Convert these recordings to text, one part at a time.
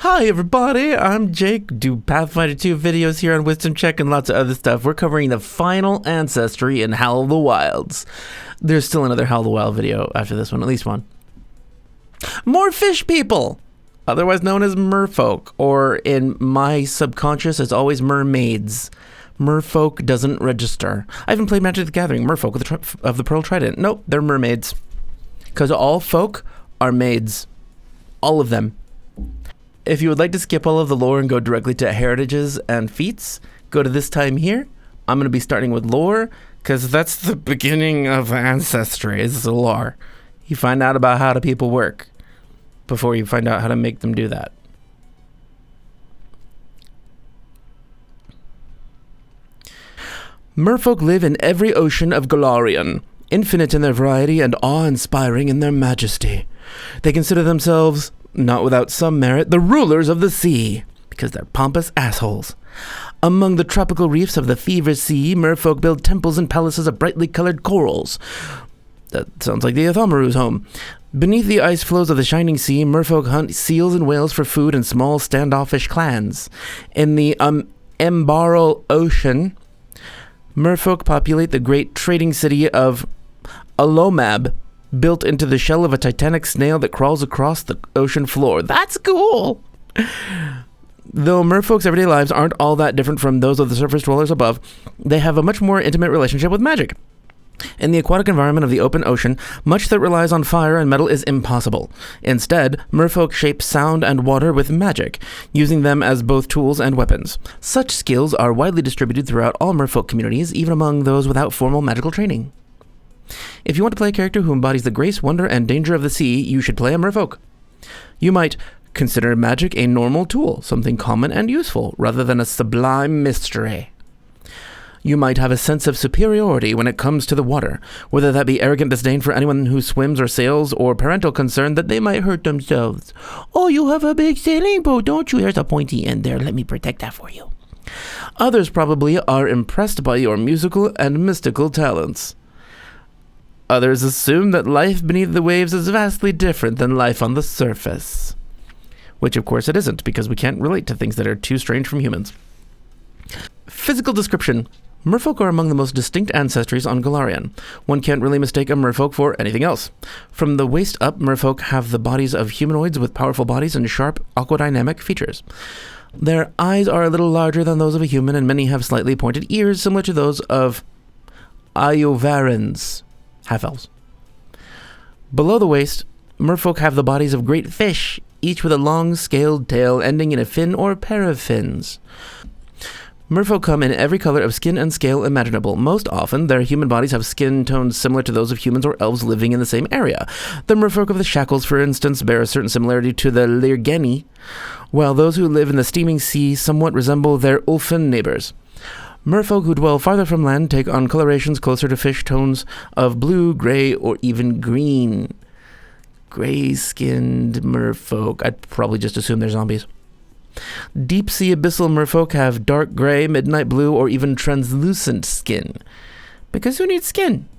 Hi everybody, I'm Jake, do Pathfinder 2 videos here on Wisdom Check and lots of other stuff. We're covering the final Ancestry in Howl of the Wilds. There's still another Howl of the Wild video after this one, at least one. More fish people, otherwise known as merfolk, or in my subconscious it's always mermaids. Merfolk doesn't register. I haven't played Magic the Gathering, merfolk of the Pearl Trident. Nope, they're mermaids. Because all folk are maids. All of them. If you would like to skip all of the lore and go directly to heritages and feats, go to this time here. I'm going to be starting with lore, because that's the beginning of Ancestry, is the lore. You find out about how the people work before you find out how to make them do that. Merfolk live in every ocean of Golarion, infinite in their variety and awe-inspiring in their majesty. They consider themselves, not without some merit, the rulers of the sea, because they're pompous assholes. Among the tropical reefs of the Fever Sea, merfolk build temples and palaces of brightly colored corals. That sounds like the Athomaru's home. Beneath the ice flows of the shining sea, merfolk hunt seals and whales for food in small standoffish clans. In the Embarral Ocean, merfolk populate the great trading city of Alomab, built into the shell of a titanic snail that crawls across the ocean floor. That's cool! Though merfolk's everyday lives aren't all that different from those of the surface dwellers above, they have a much more intimate relationship with magic. In the aquatic environment of the open ocean, much that relies on fire and metal is impossible. Instead, merfolk shape sound and water with magic, using them as both tools and weapons. Such skills are widely distributed throughout all merfolk communities, even among those without formal magical training. If you want to play a character who embodies the grace, wonder, and danger of the sea, you should play a merfolk. You might consider magic a normal tool, something common and useful, rather than a sublime mystery. You might have a sense of superiority when it comes to the water, whether that be arrogant disdain for anyone who swims or sails, or parental concern that they might hurt themselves. Oh, you have a big sailing boat, don't you? There's a pointy end there. Let me protect that for you. Others probably are impressed by your musical and mystical talents. Others assume that life beneath the waves is vastly different than life on the surface. Which, of course, it isn't, because we can't relate to things that are too strange from humans. Physical description. Merfolk are among the most distinct ancestries on Golarion. One can't really mistake a merfolk for anything else. From the waist up, merfolk have the bodies of humanoids with powerful bodies and sharp, aquadynamic features. Their eyes are a little larger than those of a human, and many have slightly pointed ears, similar to those of Iovarans, half-elves. Below the waist, merfolk have the bodies of great fish, each with a long, scaled tail ending in a fin or pair of fins. Merfolk come in every color of skin and scale imaginable. Most often, their human bodies have skin tones similar to those of humans or elves living in the same area. The merfolk of the Shackles, for instance, bear a certain similarity to the Lirgeni, while those who live in the steaming sea somewhat resemble their Ulfin neighbors. Merfolk who dwell farther from land take on colorations closer to fish tones of blue, gray, or even green. Gray-skinned merfolk. I'd probably just assume they're zombies. Deep-sea abyssal merfolk have dark gray, midnight blue, or even translucent skin. Because who needs skin?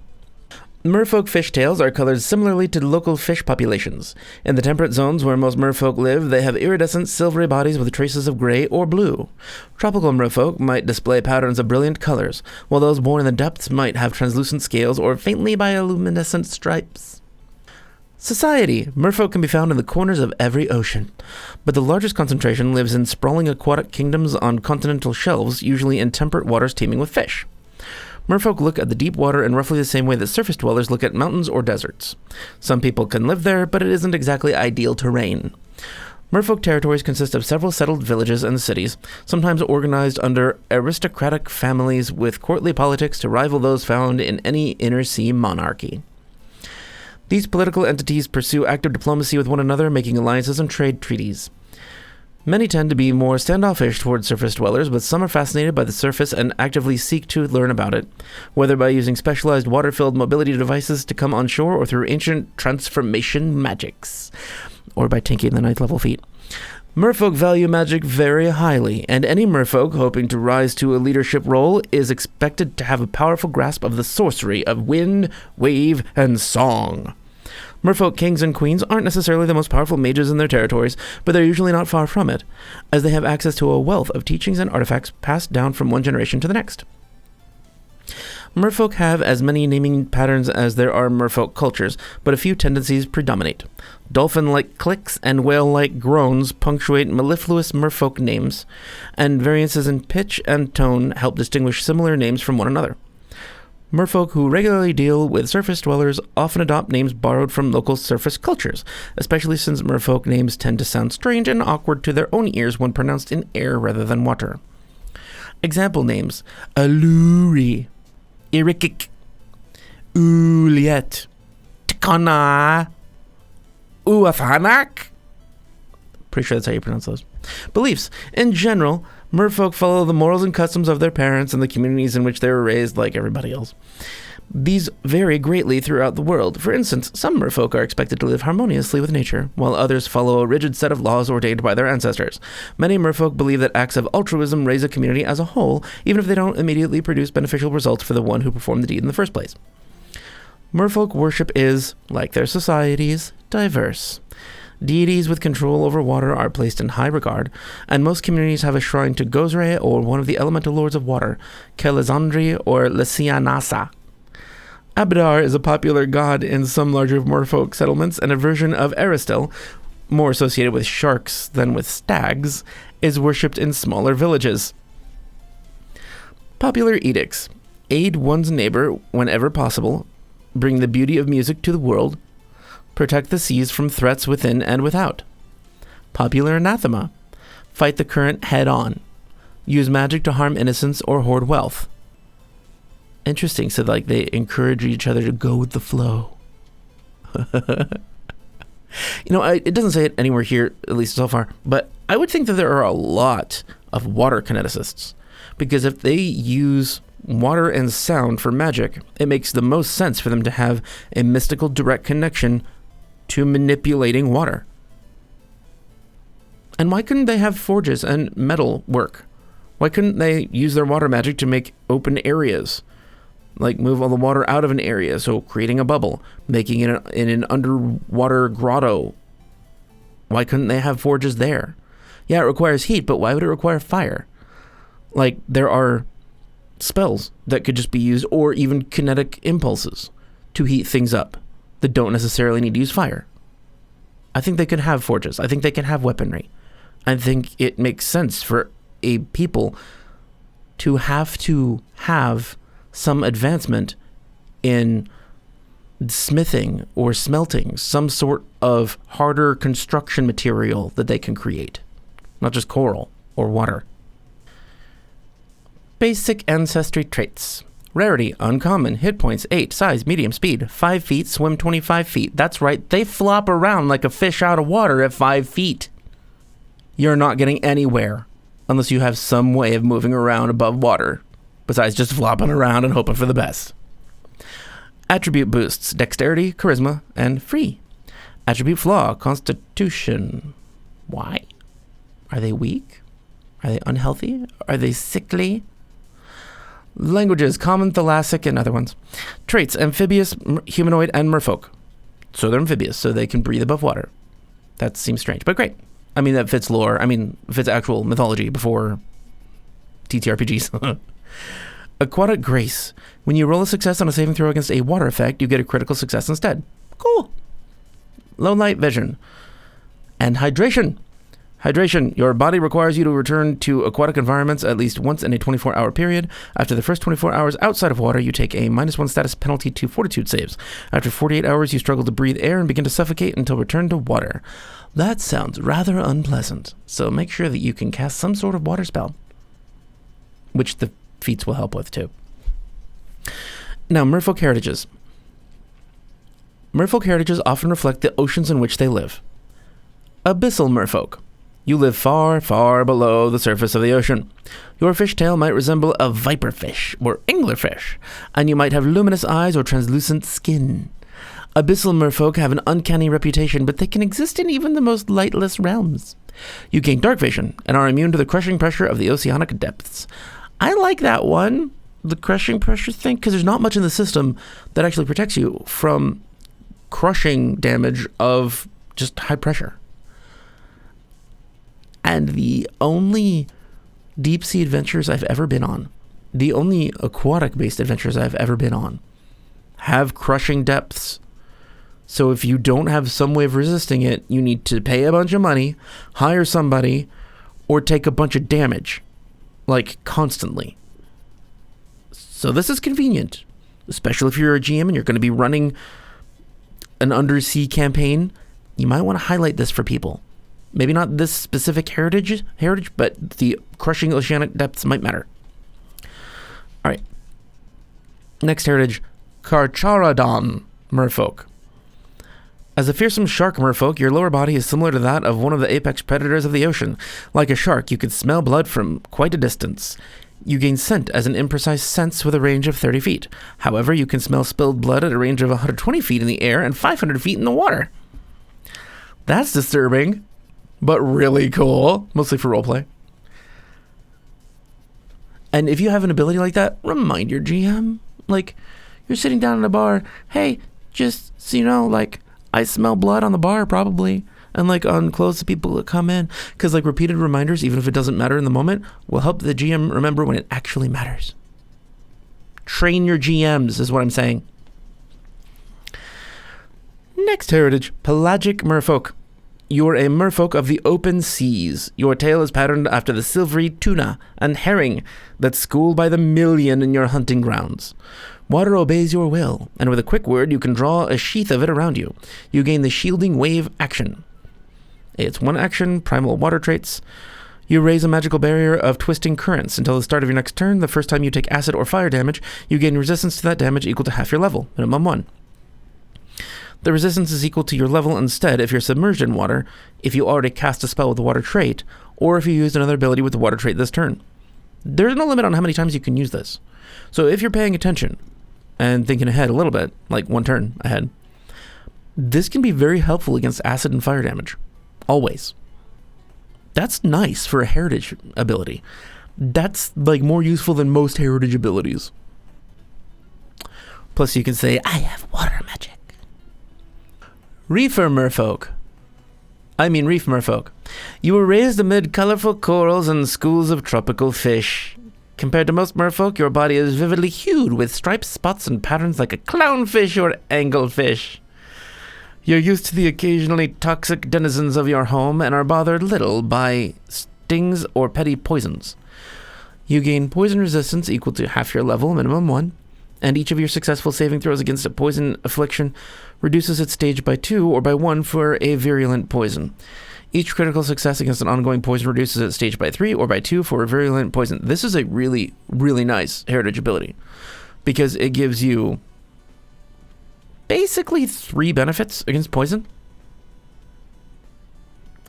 Merfolk fishtails are colored similarly to local fish populations. In the temperate zones where most merfolk live, they have iridescent silvery bodies with traces of gray or blue. Tropical merfolk might display patterns of brilliant colors, while those born in the depths might have translucent scales or faintly bioluminescent stripes. Society. Merfolk can be found in the corners of every ocean, but the largest concentration lives in sprawling aquatic kingdoms on continental shelves, usually in temperate waters teeming with fish. Merfolk look at the deep water in roughly the same way that surface dwellers look at mountains or deserts. Some people can live there, but it isn't exactly ideal terrain. Merfolk territories consist of several settled villages and cities, sometimes organized under aristocratic families with courtly politics to rival those found in any inner sea monarchy. These political entities pursue active diplomacy with one another, making alliances and trade treaties. Many tend to be more standoffish towards surface dwellers, but some are fascinated by the surface and actively seek to learn about it, whether by using specialized water-filled mobility devices to come on shore or through ancient transformation magics, or by tanking the 9th level feat. Merfolk value magic very highly, and any merfolk hoping to rise to a leadership role is expected to have a powerful grasp of the sorcery of wind, wave, and song. Merfolk kings and queens aren't necessarily the most powerful mages in their territories, but they're usually not far from it, as they have access to a wealth of teachings and artifacts passed down from one generation to the next. Merfolk have as many naming patterns as there are merfolk cultures, but a few tendencies predominate. Dolphin-like clicks and whale-like groans punctuate mellifluous merfolk names, and variances in pitch and tone help distinguish similar names from one another. Merfolk who regularly deal with surface dwellers often adopt names borrowed from local surface cultures, especially since merfolk names tend to sound strange and awkward to their own ears when pronounced in air rather than water. Example names: Alluri, Irikik, Uliet, Tikana, Uafanak. Pretty sure that's how you pronounce those. Beliefs. In general, merfolk follow the morals and customs of their parents and the communities in which they were raised, like everybody else. These vary greatly throughout the world. For instance, some merfolk are expected to live harmoniously with nature, while others follow a rigid set of laws ordained by their ancestors. Many merfolk believe that acts of altruism raise a community as a whole, even if they don't immediately produce beneficial results for the one who performed the deed in the first place. Merfolk worship is, like their societies, diverse. Deities with control over water are placed in high regard, and most communities have a shrine to Gozre or one of the elemental lords of water, Kelazandri or Lesianasa. Abadar is a popular god in some larger merfolk settlements, and a version of Aristel, more associated with sharks than with stags, is worshipped in smaller villages. Popular edicts: aid one's neighbor whenever possible, bring the beauty of music to the world, protect the seas from threats within and without. Popular anathema: fight the current head-on, use magic to harm innocents or hoard wealth. Interesting, so like they encourage each other to go with the flow. It doesn't say it anywhere here, at least so far, but I would think that there are a lot of water kineticists, because if they use water and sound for magic, it makes the most sense for them to have a mystical direct connection to manipulating water. And why couldn't they have forges and metal work? Why couldn't they use their water magic to make open areas? Like move all the water out of an area, so creating a bubble, making it in an underwater grotto. Why couldn't they have forges there? Yeah, it requires heat, but why would it require fire? Like, there are spells that could just be used, or even kinetic impulses to heat things up that don't necessarily need to use fire. I think they could have forges. I think they can have weaponry. I think it makes sense for a people to have some advancement in smithing or smelting, some sort of harder construction material that they can create, not just coral or water. Basic ancestry traits. Rarity, uncommon, hit points 8, size, medium, speed, 5 feet, swim 25 feet. That's right, they flop around like a fish out of water at 5 feet. You're not getting anywhere unless you have some way of moving around above water, besides just flopping around and hoping for the best. Attribute boosts: dexterity, charisma, and free. Attribute flaw: constitution. Why? Are they weak? Are they unhealthy? Are they sickly? Languages: common, thalassic, and other ones. Traits: amphibious, humanoid, and merfolk. So they're amphibious, so they can breathe above water. That seems strange, but great. I mean, that fits lore. I mean, fits actual mythology before TTRPGs. Aquatic grace. When you roll a success on a saving throw against a water effect, you get a critical success instead. Cool. Low light vision. And hydration. Hydration. Your body requires you to return to aquatic environments at least once in a 24-hour period. After the first 24 hours outside of water, you take a -1 status penalty to fortitude saves. After 48 hours, you struggle to breathe air and begin to suffocate until returned to water. That sounds rather unpleasant, so make sure that you can cast some sort of water spell, which the feats will help with too. Now, merfolk heritages. Merfolk heritages often reflect the oceans in which they live. Abyssal merfolk. You live far, far below the surface of the ocean. Your fishtail might resemble a viperfish or anglerfish, and you might have luminous eyes or translucent skin. Abyssal merfolk have an uncanny reputation, but they can exist in even the most lightless realms. You gain dark vision and are immune to the crushing pressure of the oceanic depths. I like that one, the crushing pressure thing, because there's not much in the system that actually protects you from crushing damage of just high pressure. And the only deep sea adventures I've ever been on, the only aquatic-based adventures I've ever been on, have crushing depths. So if you don't have some way of resisting it, you need to pay a bunch of money, hire somebody, or take a bunch of damage, like constantly. So this is convenient, especially if you're a GM and you're going to be running an undersea campaign. You might want to highlight this for people. Maybe not this specific heritage, but the crushing oceanic depths might matter. All right. Next heritage, Carcharodon Merfolk. As a fearsome shark merfolk, your lower body is similar to that of one of the apex predators of the ocean. Like a shark, you can smell blood from quite a distance. You gain scent as an imprecise sense with a range of 30 feet. However, you can smell spilled blood at a range of 120 feet in the air and 500 feet in the water. That's disturbing, but really cool, mostly for roleplay. And if you have an ability like that, remind your GM. Like, you're sitting down in a bar, hey, just so you know, like, I smell blood on the bar, probably, and like on clothes of people that come in. Because like repeated reminders, even if it doesn't matter in the moment, will help the GM remember when it actually matters. Train your GMs is what I'm saying. Next heritage, Pelagic Merfolk. You're a merfolk of the open seas. Your tail is patterned after the silvery tuna and herring that school by the million in your hunting grounds. Water obeys your will, and with a quick word, you can draw a sheath of it around you. You gain the Shielding Wave action. It's one action, primal water traits. You raise a magical barrier of twisting currents until the start of your next turn. The first time you take acid or fire damage, you gain resistance to that damage equal to half your level, minimum 1. The resistance is equal to your level instead if you're submerged in water, if you already cast a spell with the water trait, or if you used another ability with the water trait this turn. There's no limit on how many times you can use this. So if you're paying attention and thinking ahead a little bit, like one turn ahead, this can be very helpful against acid and fire damage. Always. That's nice for a heritage ability. That's like more useful than most heritage abilities. Plus you can say, I have water magic. Reef Merfolk. You were raised amid colorful corals and schools of tropical fish. Compared to most merfolk, your body is vividly hued with stripes, spots, and patterns like a clownfish or anglefish. You're used to the occasionally toxic denizens of your home and are bothered little by stings or petty poisons. You gain poison resistance equal to half your level, minimum 1, and each of your successful saving throws against a poison affliction reduces its stage by 2 or by 1 for a virulent poison. Each critical success against an ongoing poison reduces its stage by 3 or by 2 for a virulent poison. This is a really, really nice heritage ability because it gives you basically 3 benefits against poison.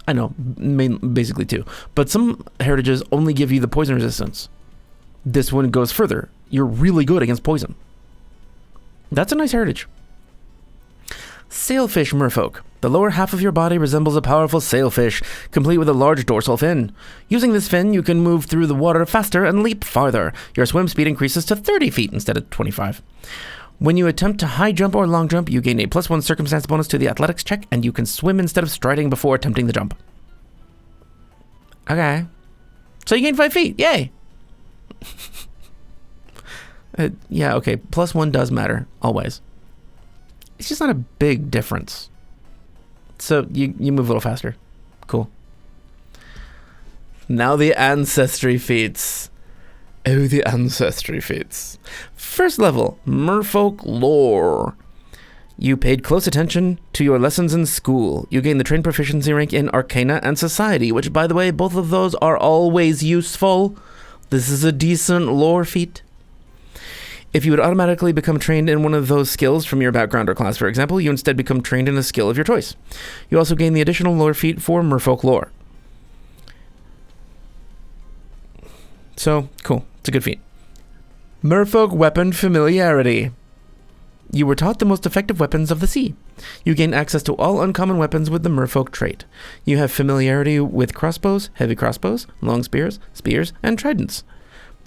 I know, basically 2. But some heritages only give you the poison resistance. This one goes further. You're really good against poison. That's a nice heritage. Sailfish Merfolk. The lower half of your body resembles a powerful sailfish, complete with a large dorsal fin. Using this fin, you can move through the water faster and leap farther. Your swim speed increases to 30 feet instead of 25. When you attempt to high jump or long jump, you gain a +1 circumstance bonus to the athletics check, and you can swim instead of striding before attempting the jump. Okay. So you gain 5 feet. Yay! Yeah, okay. +1 does matter, always. It's just not a big difference. So you move a little faster. Cool. Now the Ancestry feats. Oh, the Ancestry feats. First level, Merfolk Lore. You paid close attention to your lessons in school. You gain the trained proficiency rank in Arcana and Society, which, by the way, both of those are always useful. This is a decent lore feat. If you would automatically become trained in one of those skills from your background or class, for example, you instead become trained in a skill of your choice. You also gain the additional lore feat for Merfolk Lore. So, cool. It's a good feat. Merfolk Weapon Familiarity. You were taught the most effective weapons of the sea. You gain access to all uncommon weapons with the Merfolk trait. You have familiarity with crossbows, heavy crossbows, long spears, and tridents.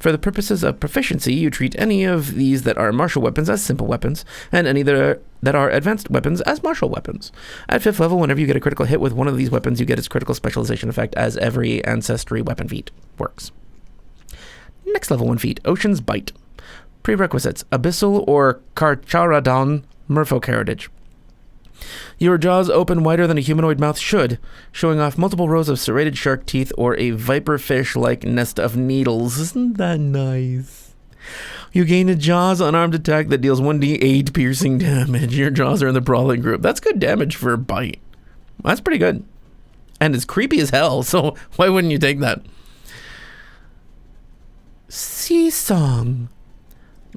For the purposes of proficiency, you treat any of these that are martial weapons as simple weapons, and any that are advanced weapons as martial weapons. At 5th level, whenever you get a critical hit with one of these weapons, you get its critical specialization effect as every Ancestry weapon feat works. Next level 1 feat, Ocean's Bite. Prerequisites, Abyssal or Carcharodon Merfolk heritage. Your jaws open wider than a humanoid mouth should, showing off multiple rows of serrated shark teeth or a viperfish-like nest of needles. Isn't that nice? You gain a jaws unarmed attack that deals 1d8 piercing damage. Your jaws are in the brawling group. That's good damage for a bite. That's pretty good. And it's creepy as hell, so why wouldn't you take that? Sea Song.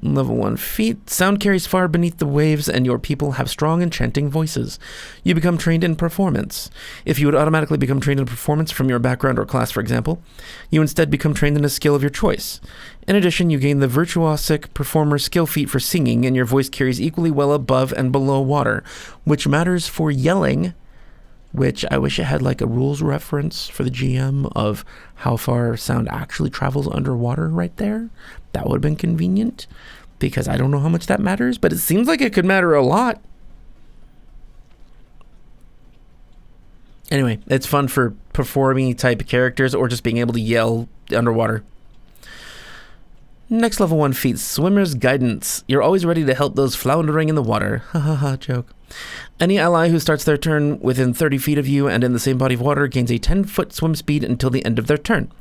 Level 1 feat. Sound carries far beneath the waves, and your people have strong enchanting voices. You become trained in performance. If you would automatically become trained in performance from your background or class, for example, you instead become trained in a skill of your choice. In addition, you gain the virtuosic performer skill feat for singing, and your voice carries equally well above and below water, which matters for yelling, which I wish it had like a rules reference for the GM of how far sound actually travels underwater right there. That would have been convenient, because I don't know how much that matters, but it seems like it could matter a lot. Anyway, it's fun for performing type characters or just being able to yell underwater. Next level 1 feat, Swimmer's Guidance. You're always ready to help those floundering in the water. Ha ha ha, joke. Any ally who starts their turn within 30 feet of you and in the same body of water gains a 10-foot swim speed until the end of their turn.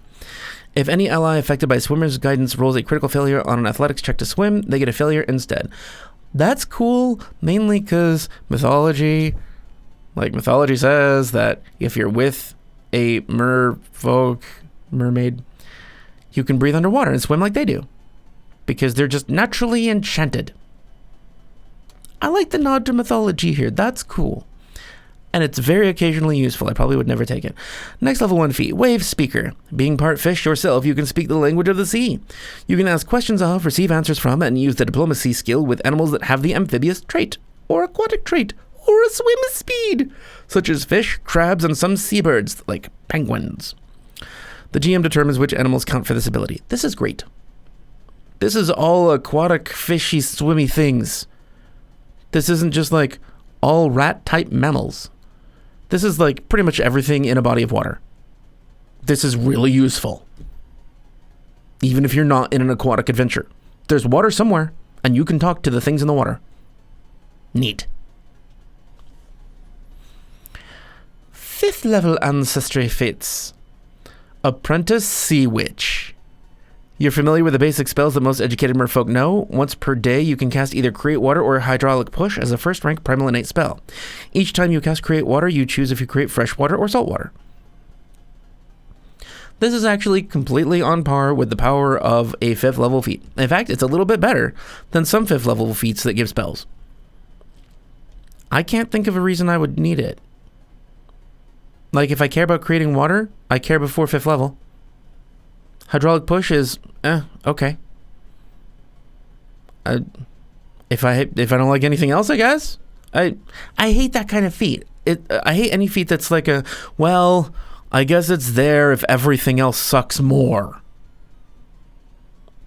If any ally affected by Swimmer's Guidance rolls a critical failure on an athletics check to swim, they get a failure instead. That's cool, mainly because mythology says that if you're with a merfolk, mermaid, you can breathe underwater and swim like they do, because they're just naturally enchanted. I like the nod to mythology here. That's cool. And it's very occasionally useful. I probably would never take it. Next level 1 feat, Wave Speaker. Being part fish yourself, you can speak the language of the sea. You can ask questions of, receive answers from, and use the diplomacy skill with animals that have the amphibious trait, or aquatic trait, or a swim speed, such as fish, crabs, and some seabirds, like penguins. The GM determines which animals count for this ability. This is great. This is all aquatic, fishy, swimmy things. This isn't just like all rat-type mammals. This is like pretty much everything in a body of water. This is really useful. Even if you're not in an aquatic adventure. There's water somewhere, and you can talk to the things in the water. Neat. 5th level Ancestry feats. Apprentice Sea Witch. You're familiar with the basic spells that most educated merfolk know. Once per day, you can cast either Create Water or Hydraulic Push as a first-rank primal innate spell. Each time you cast Create Water, you choose if you create fresh water or salt water. This is actually completely on par with the power of a 5th level feat. In fact, it's a little bit better than some 5th level feats that give spells. I can't think of a reason I would need it. Like, if I care about creating water, I care before 5th level. Hydraulic Push is, okay. If I don't like anything else, I guess. I hate that kind of feat. I hate any feat that's like well, I guess it's there if everything else sucks more.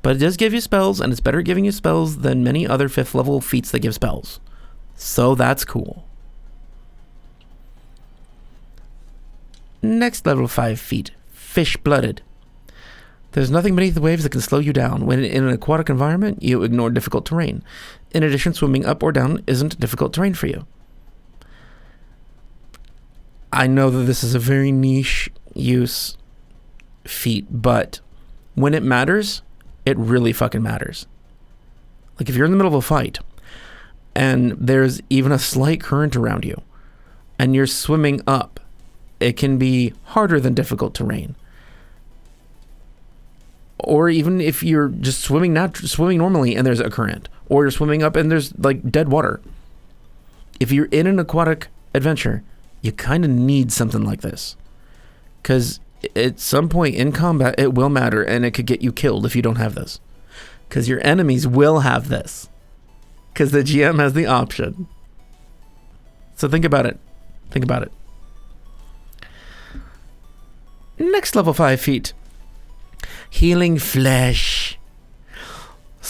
But it does give you spells, and it's better at giving you spells than many other 5th level feats that give spells. So that's cool. Next level 5 feat, Fish Blooded. There's nothing beneath the waves that can slow you down. When in an aquatic environment, you ignore difficult terrain. In addition, swimming up or down isn't difficult terrain for you. I know that this is a very niche use feat, but when it matters, it really fucking matters. Like if you're in the middle of a fight, and there's even a slight current around you, and you're swimming up, it can be harder than difficult terrain. Or even if you're just swimming normally and there's a current, or you're swimming up and there's like dead water. If you're in an aquatic adventure, you kind of need something like this, because at some point in combat it will matter, and it could get you killed if you don't have this, because your enemies will have this, because the GM has the option. So think about it. Next level 5 feat, Healing Flesh.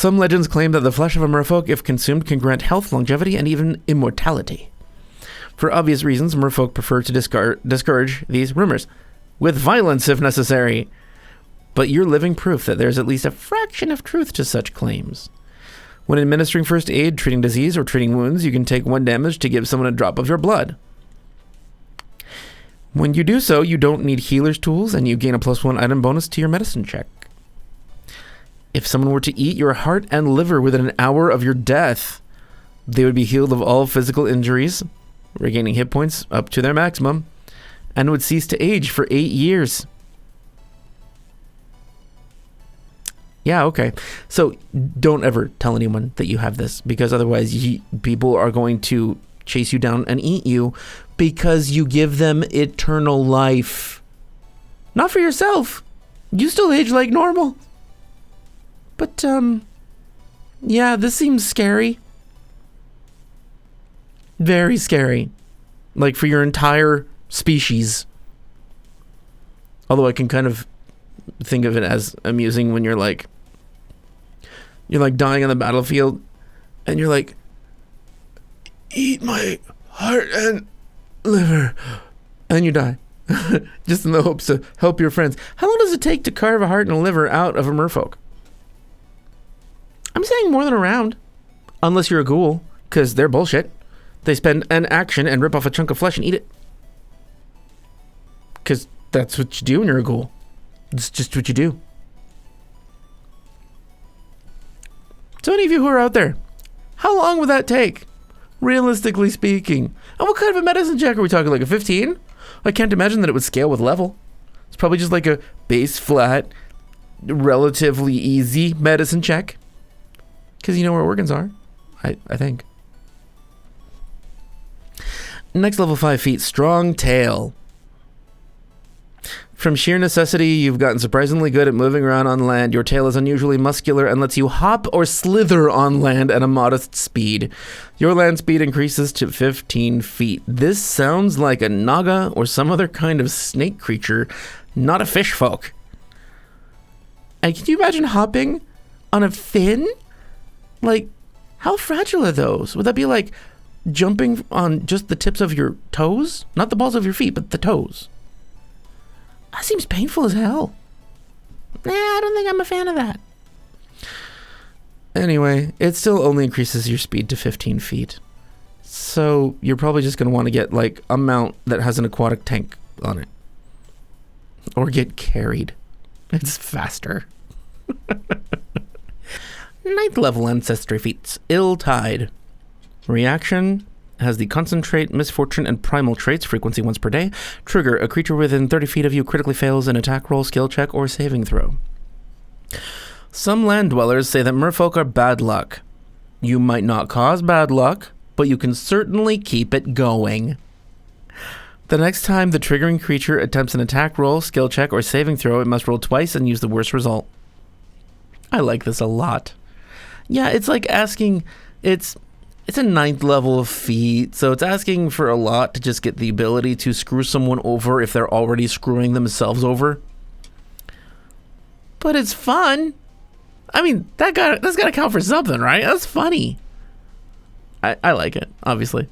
Some legends claim that the flesh of a merfolk, if consumed, can grant health, longevity, and even immortality. For obvious reasons, merfolk prefer to discourage these rumors, with violence if necessary. But you're living proof that there's at least a fraction of truth to such claims. When administering first aid, treating disease, or treating wounds, you can take 1 damage to give someone a drop of your blood. When you do so, you don't need healer's tools, and you gain a +1 item bonus to your medicine check. If someone were to eat your heart and liver within an hour of your death, they would be healed of all physical injuries, regaining hit points up to their maximum, and would cease to age for 8 years. Yeah, okay. So don't ever tell anyone that you have this, because otherwise people are going to chase you down and eat you because you give them eternal life. Not for yourself. You still age like normal. But, yeah, this seems scary. Very scary. Like for your entire species. Although I can kind of think of it as amusing when you're like dying on the battlefield and you're like, eat my heart and liver, and you die. Just in the hopes to help your friends. How long does it take to carve a heart and a liver out of a merfolk? I'm saying more than a round. Unless you're a ghoul, because they're bullshit. They spend an action and rip off a chunk of flesh and eat it. Because that's what you do when you're a ghoul. It's just what you do. So any of you who are out there, how long would that take? Realistically speaking. And what kind of a medicine check are we talking? Like a 15? I can't imagine that it would scale with level. It's probably just like a base, flat, relatively easy medicine check. Because you know where organs are, I think. Next level 5 feet, strong tail. From sheer necessity, you've gotten surprisingly good at moving around on land. Your tail is unusually muscular and lets you hop or slither on land at a modest speed. Your land speed increases to 15 feet. This sounds like a naga or some other kind of snake creature, not a fish folk. And can you imagine hopping on a fin? Like, how fragile are those? Would that be like jumping on just the tips of your toes? Not the balls of your feet, but the toes. That seems painful as hell. Nah, I don't think I'm a fan of that. Anyway, it still only increases your speed to 15 feet. So you're probably just going to want to get like a mount that has an aquatic tank on it. Or get carried. It's faster. 9th level Ancestry feats. Ill-Tide. Reaction has the Concentrate, Misfortune, and Primal traits, frequency once per day. Trigger, a creature within 30 feet of you critically fails an attack roll, skill check, or saving throw. Some land dwellers say that merfolk are bad luck. You might not cause bad luck, but you can certainly keep it going. The next time the triggering creature attempts an attack roll, skill check, or saving throw, it must roll twice and use the worst result. I like this a lot. Yeah, it's like asking... It's a 9th level of feat, so it's asking for a lot to just get the ability to screw someone over if they're already screwing themselves over. But it's fun. I mean, that's gotta count for something, right? That's funny. I like it, obviously.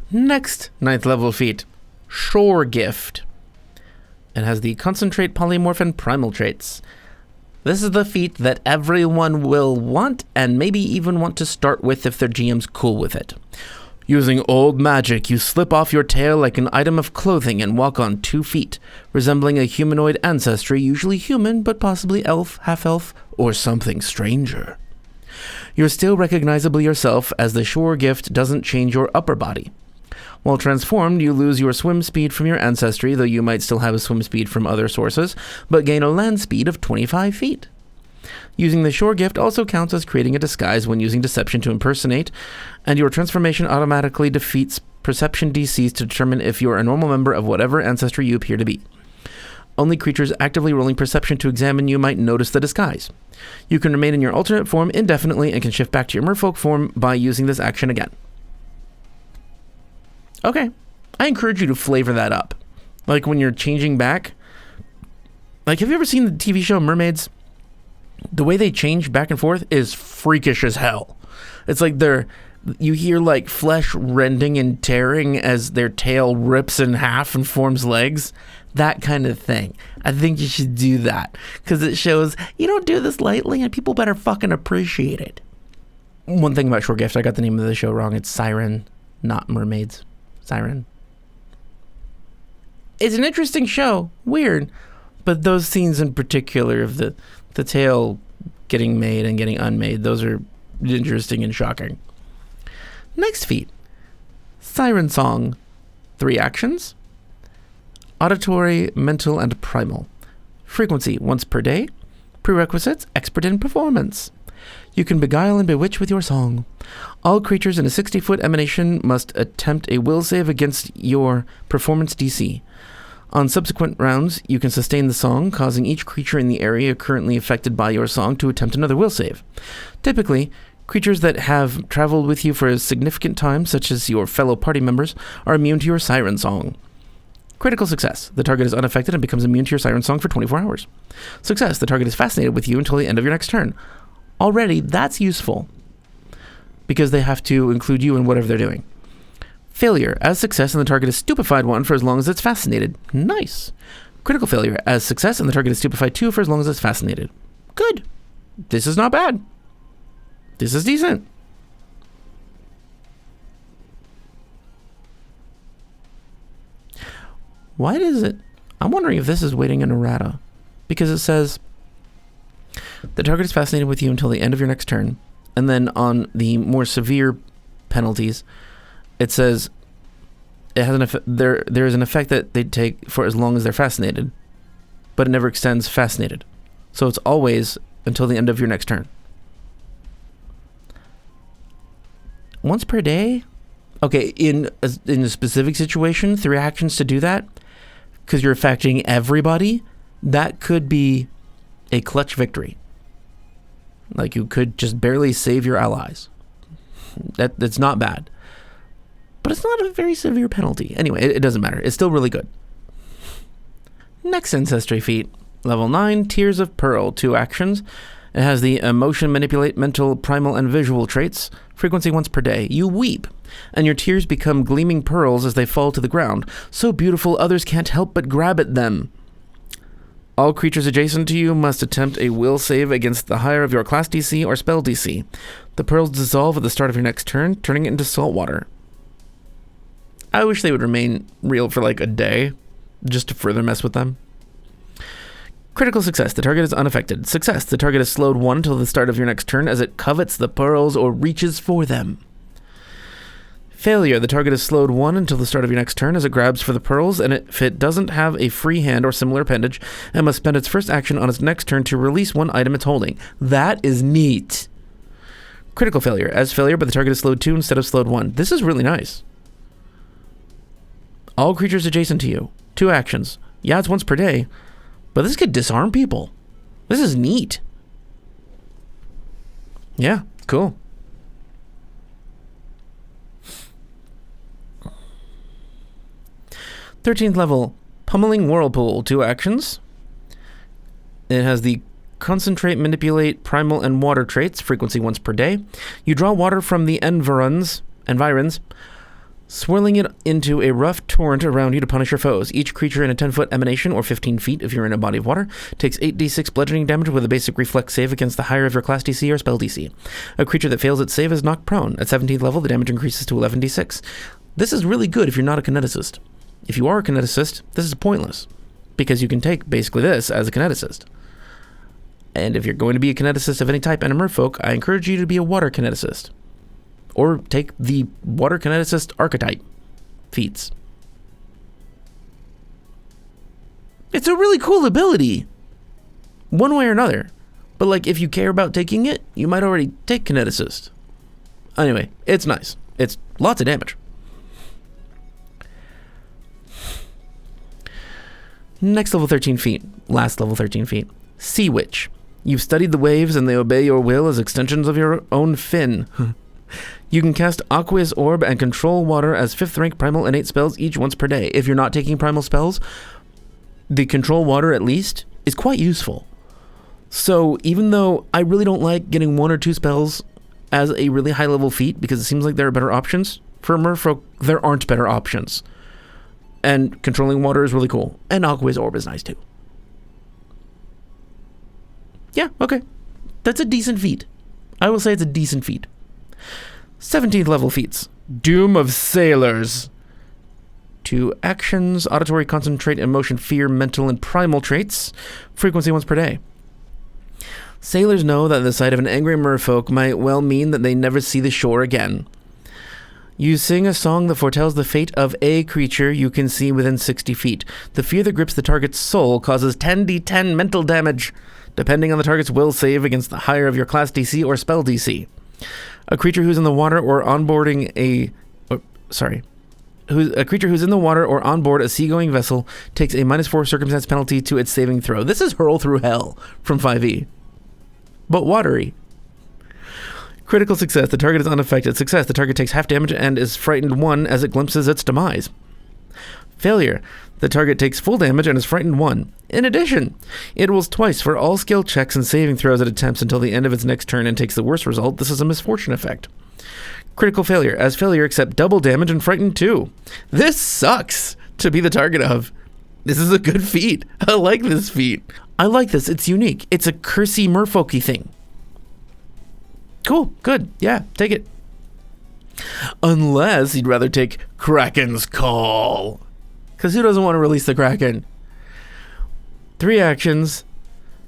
Next 9th level feat, Shore Gift. It has the Concentrate, Polymorph, and Primal traits. This is the feat that everyone will want and maybe even want to start with if their GM's cool with it. Using old magic, you slip off your tail like an item of clothing and walk on 2 feet, resembling a humanoid ancestry, usually human, but possibly elf, half-elf, or something stranger. You're still recognizably yourself, as the Shore Gift doesn't change your upper body. While transformed, you lose your swim speed from your ancestry, though you might still have a swim speed from other sources, but gain a land speed of 25 feet. Using the Shore Gift also counts as creating a disguise when using deception to impersonate, and your transformation automatically defeats perception DCs to determine if you are a normal member of whatever ancestry you appear to be. Only creatures actively rolling perception to examine you might notice the disguise. You can remain in your alternate form indefinitely and can shift back to your merfolk form by using this action again. Okay, I encourage you to flavor that up. Like when you're changing back. Like, have you ever seen the TV show Mermaids? The way they change back and forth is freakish as hell. It's like you hear like flesh rending and tearing as their tail rips in half and forms legs. That kind of thing. I think you should do that because it shows you don't do this lightly and people better fucking appreciate it. One thing about Short Gift, I got the name of the show wrong. It's Siren, not Mermaids. Siren. It's an interesting show. Weird. But those scenes in particular of the tail getting made and getting unmade, those are interesting and shocking. Next feat. Siren Song. 3 actions. Auditory, mental, and primal. Frequency, once per day. Prerequisites, expert in performance. You can beguile and bewitch with your song. All creatures in a 60-foot emanation must attempt a will save against your performance DC. On subsequent rounds, you can sustain the song, causing each creature in the area currently affected by your song to attempt another will save. Typically, creatures that have traveled with you for a significant time, such as your fellow party members, are immune to your siren song. Critical success. The target is unaffected and becomes immune to your siren song for 24 hours. Success. The target is fascinated with you until the end of your next turn. Already, that's useful because they have to include you in whatever they're doing. Failure. As success and the target is stupefied 1 for as long as it's fascinated. Nice. Critical failure. As success and the target is stupefied 2 for as long as it's fascinated. Good. This is not bad. This is decent. Why does it... I'm wondering if this is waiting in errata. Because it says... The target is fascinated with you until the end of your next turn. And then on the more severe penalties, it says... It has an effect, there is an effect that they take for as long as they're fascinated. But it never extends fascinated. So it's always until the end of your next turn. Once per day? Okay, in a specific situation, 3 actions to do that, because you're affecting everybody, that could be a clutch victory. Like, you could just barely save your allies. That's not bad. But it's not a very severe penalty. Anyway, it doesn't matter. It's still really good. Next Ancestry feat. Level 9, Tears of Pearl, 2 actions. It has the emotion, manipulate, mental, primal, and visual traits. Frequency once per day. You weep, and your tears become gleaming pearls as they fall to the ground. So beautiful, others can't help but grab at them. All creatures adjacent to you must attempt a will save against the higher of your class DC or spell DC. The pearls dissolve at the start of your next turn, turning it into salt water. I wish they would remain real for like a day, just to further mess with them. Critical success. The target is unaffected. Success. The target is slowed 1 until the start of your next turn as it covets the pearls or reaches for them. Failure. The target is slowed 1 until the start of your next turn as it grabs for the pearls, and if it doesn't have a free hand or similar appendage, it must spend its first action on its next turn to release 1 item it's holding. That is neat. Critical failure. As failure, but the target is slowed 2 instead of slowed 1. This is really nice. All creatures adjacent to you. 2 actions. Yeah, it's once per day. But this could disarm people. This is neat. Yeah, cool. Thirteenth level, Pummeling Whirlpool, 2 actions. It has the Concentrate, Manipulate, Primal, and Water traits, frequency once per day. You draw water from the environs, swirling it into a rough torrent around you to punish your foes. Each creature in a 10-foot emanation, or 15 feet if you're in a body of water, takes 8d6 bludgeoning damage with a basic reflex save against the higher of your class DC or spell DC. A creature that fails its save is knocked prone. At 17th level, the damage increases to 11d6. This is really good if you're not a kineticist. If you are a kineticist, this is pointless, because you can take basically this as a kineticist. And if you're going to be a kineticist of any type and a merfolk, I encourage you to be a water kineticist. Or take the water kineticist archetype feats. It's a really cool ability, one way or another. But like, if you care about taking it, you might already take kineticist. Anyway, it's nice. It's lots of damage. Next level 13 feet. Last level 13 feet. Sea Witch. You've studied the waves and they obey your will as extensions of your own fin. You can cast Aqueous Orb and control water as 5th rank primal innate spells each once per day. If you're not taking primal spells, the control water at least is quite useful. So even though I really don't like getting 1 or 2 spells as a really high level feat, because it seems like there are better options, for Merfolk, there aren't better options. And controlling water is really cool. And Aqua's Orb is nice too. Yeah, okay. That's a decent feat. I will say it's a decent feat. 17th level feats. Doom of Sailors. 2 actions, auditory, concentrate, emotion, fear, mental, and primal traits. Frequency once per day. Sailors know that the sight of an angry merfolk might well mean that they never see the shore again. You sing a song that foretells the fate of a creature you can see within 60 feet. The fear that grips the target's soul causes 10d10 mental damage, depending on the target's will save against the higher of your class DC or spell DC. A creature who's in the water or onboarding a creature who's in the water or on board a seagoing vessel takes a -4 circumstance penalty to its saving throw. This is Hurl Through Hell from 5e. But watery. Critical success. The target is unaffected. Success. The target takes half damage and is frightened 1 as it glimpses its demise. Failure. The target takes full damage and is frightened 1. In addition, it rolls twice for all skill checks and saving throws it attempts until the end of its next turn and takes the worst result. This is a misfortune effect. Critical failure. As failure, accept double damage and frightened 2. This sucks to be the target of. This is a good feat. I like this feat. I like this. It's unique. It's a cursey merfolky thing. Cool. Good. Yeah, take it. Unless you'd rather take Kraken's Call. Because who doesn't want to release the Kraken? 3 actions.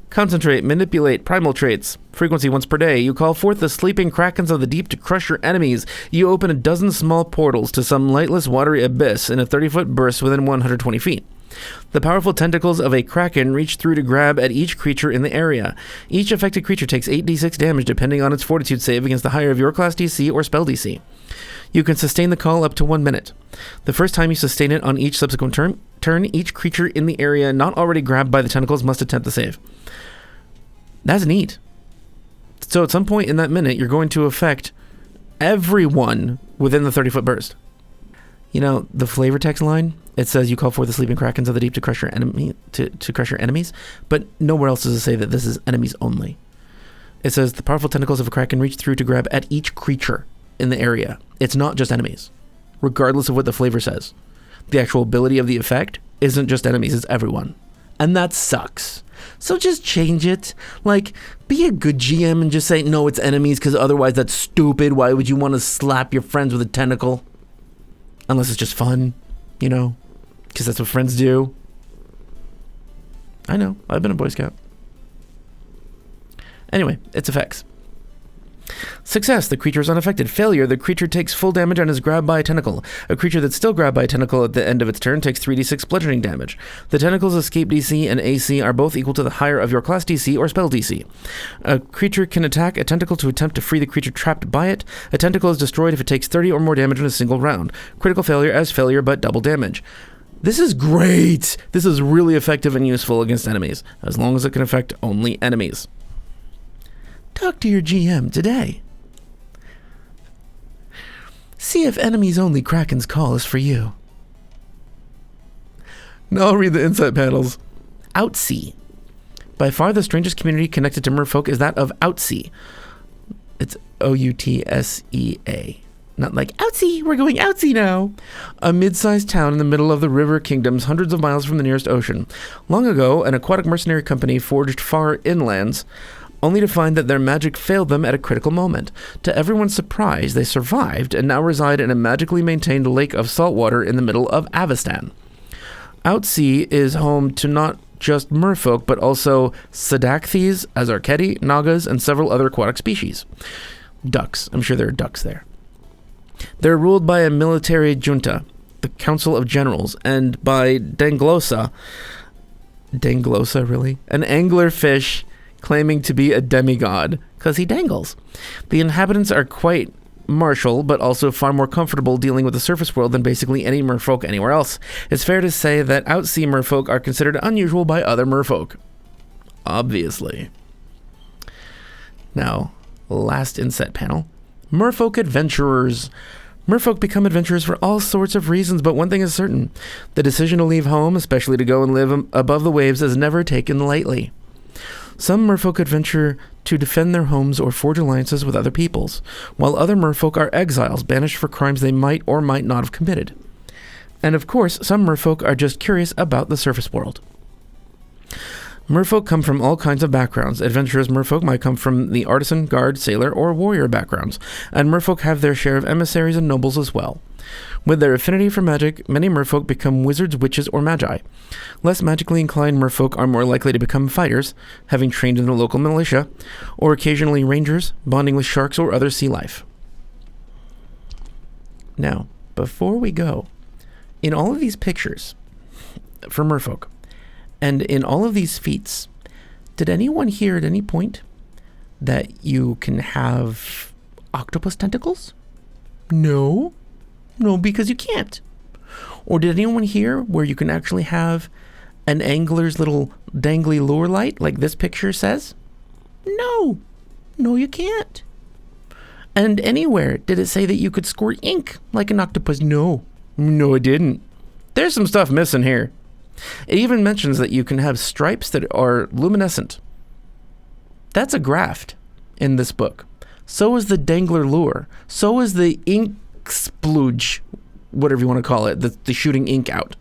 Concentrate, manipulate, primal traits. Frequency once per day. You call forth the sleeping krakens of the deep to crush your enemies. You open a dozen small portals to some lightless watery abyss in a 30-foot burst within 120 feet. The powerful tentacles of a kraken reach through to grab at each creature in the area. Each affected creature takes 8d6 damage depending on its fortitude save against the higher of your class DC or spell DC. You can sustain the call up to 1 minute. The first time you sustain it on each subsequent turn, each creature in the area not already grabbed by the tentacles must attempt the save. That's neat. So at some point in that minute, you're going to affect everyone within the 30-foot burst. You know, the flavor text line, it says you call forth the sleeping krakens of the deep to crush your enemy to crush your enemies, but nowhere else does it say that this is enemies only. It says the powerful tentacles of a kraken reach through to grab at each creature in the area. It's not just enemies, regardless of what the flavor says. The actual ability of the effect isn't just enemies, it's everyone. And that sucks. So just change it. Like, be a good GM and just say, no, it's enemies, because otherwise that's stupid. Why would you want to slap your friends with a tentacle? Unless it's just fun, you know, because that's what friends do. I know, I've been a Boy Scout. Anyway, its effects. Success, the creature is unaffected. Failure, the creature takes full damage and is grabbed by a tentacle. A creature that's still grabbed by a tentacle at the end of its turn takes 3d6 bludgeoning damage. The tentacle's escape DC and AC are both equal to the higher of your class DC or spell DC. A creature can attack a tentacle to attempt to free the creature trapped by it. A tentacle is destroyed if it takes 30 or more damage in a single round. Critical failure as failure, but double damage. This is great! This is really effective and useful against enemies, as long as it can affect only enemies. Talk to your GM today. See if enemies only Kraken's Call is for you. Now I'll read the insight panels. Outsea. By far the strangest community connected to merfolk is that of Outsea. It's Outsea. Not like, Outsea, we're going Outsea now. A mid-sized town in the middle of the river kingdoms, hundreds of miles from the nearest ocean. Long ago, an aquatic mercenary company forged far inlands, only to find that their magic failed them at a critical moment. To everyone's surprise, they survived and now reside in a magically maintained lake of salt water in the middle of Avestan. Outsea is home to not just merfolk, but also Sadacthes, Azarketi, Nagas, and several other aquatic species. Ducks. I'm sure there are ducks there. They're ruled by a military junta, the Council of Generals, and by Danglosa, really? An angler fish claiming to be a demigod, because he dangles. The inhabitants are quite martial, but also far more comfortable dealing with the surface world than basically any merfolk anywhere else. It's fair to say that Outsea merfolk are considered unusual by other merfolk. Obviously. Now, last inset panel. Merfolk adventurers. Merfolk become adventurers for all sorts of reasons, but one thing is certain. The decision to leave home, especially to go and live above the waves, is never taken lightly. Some merfolk adventure to defend their homes or forge alliances with other peoples, while other merfolk are exiles banished for crimes they might or might not have committed. And of course, some merfolk are just curious about the surface world. Merfolk come from all kinds of backgrounds. Adventurous merfolk might come from the artisan, guard, sailor, or warrior backgrounds, and merfolk have their share of emissaries and nobles as well. With their affinity for magic, many merfolk become wizards, witches, or magi. Less magically inclined merfolk are more likely to become fighters, having trained in the local militia, or occasionally rangers, bonding with sharks or other sea life. Now, before we go, in all of these pictures for merfolk, and in all of these feats, did anyone hear at any point that you can have octopus tentacles? No. No, because you can't. Or did anyone hear where you can actually have an angler's little dangly lure light like this picture says? No. No, you can't. And anywhere did it say that you could squirt ink like an octopus? No. No, it didn't. There's some stuff missing here. It even mentions that you can have stripes that are luminescent. That's a graft in this book. So is the dangler lure. So is the ink splooge, whatever you want to call it, the shooting ink out.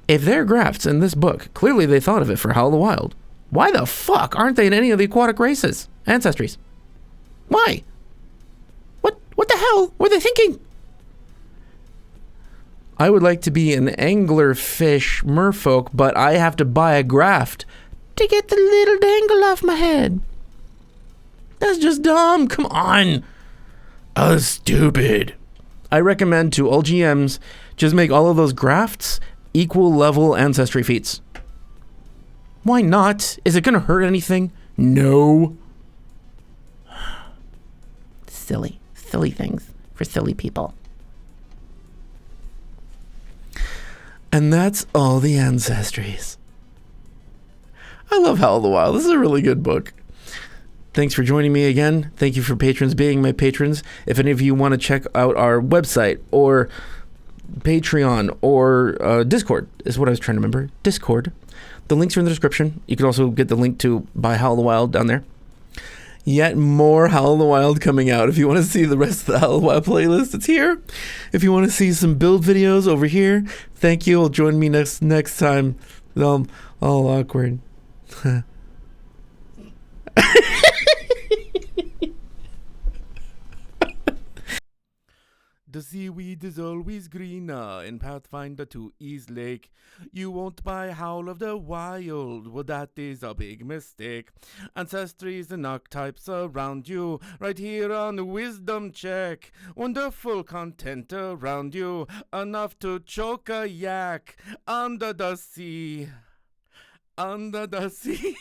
If they're grafts in this book, clearly they thought of it for Howl of the Wild. Why the fuck aren't they in any of the aquatic races? Ancestries. Why? What the hell were they thinking? I would like to be an anglerfish merfolk, but I have to buy a graft to get the little dangle off my head. That's just dumb. Come on. Oh, stupid. I recommend to all GMs just make all of those grafts equal level ancestry feats. Why not? Is it going to hurt anything? No. Silly things for silly people. And that's all the Ancestries. I love Howl of the Wild. This is a really good book. Thanks for joining me again. Thank you for patrons being my patrons. If any of you want to check out our website or Patreon or Discord is what I was trying to remember. Discord. The links are in the description. You can also get the link to buy Howl of the Wild down there. Yet more Howl of the Wild coming out. If you want to see the rest of the Howl of the Wild playlist, it's here. If you want to see some build videos over here, thank you. Join me next time. All awkward. The seaweed is always greener in Pathfinder to East Lake. You won't buy Howl of the Wild, well that is a big mistake. Ancestries and archetypes around you, right here on the wisdom check. Wonderful content around you, enough to choke a yak under the sea. Under the sea.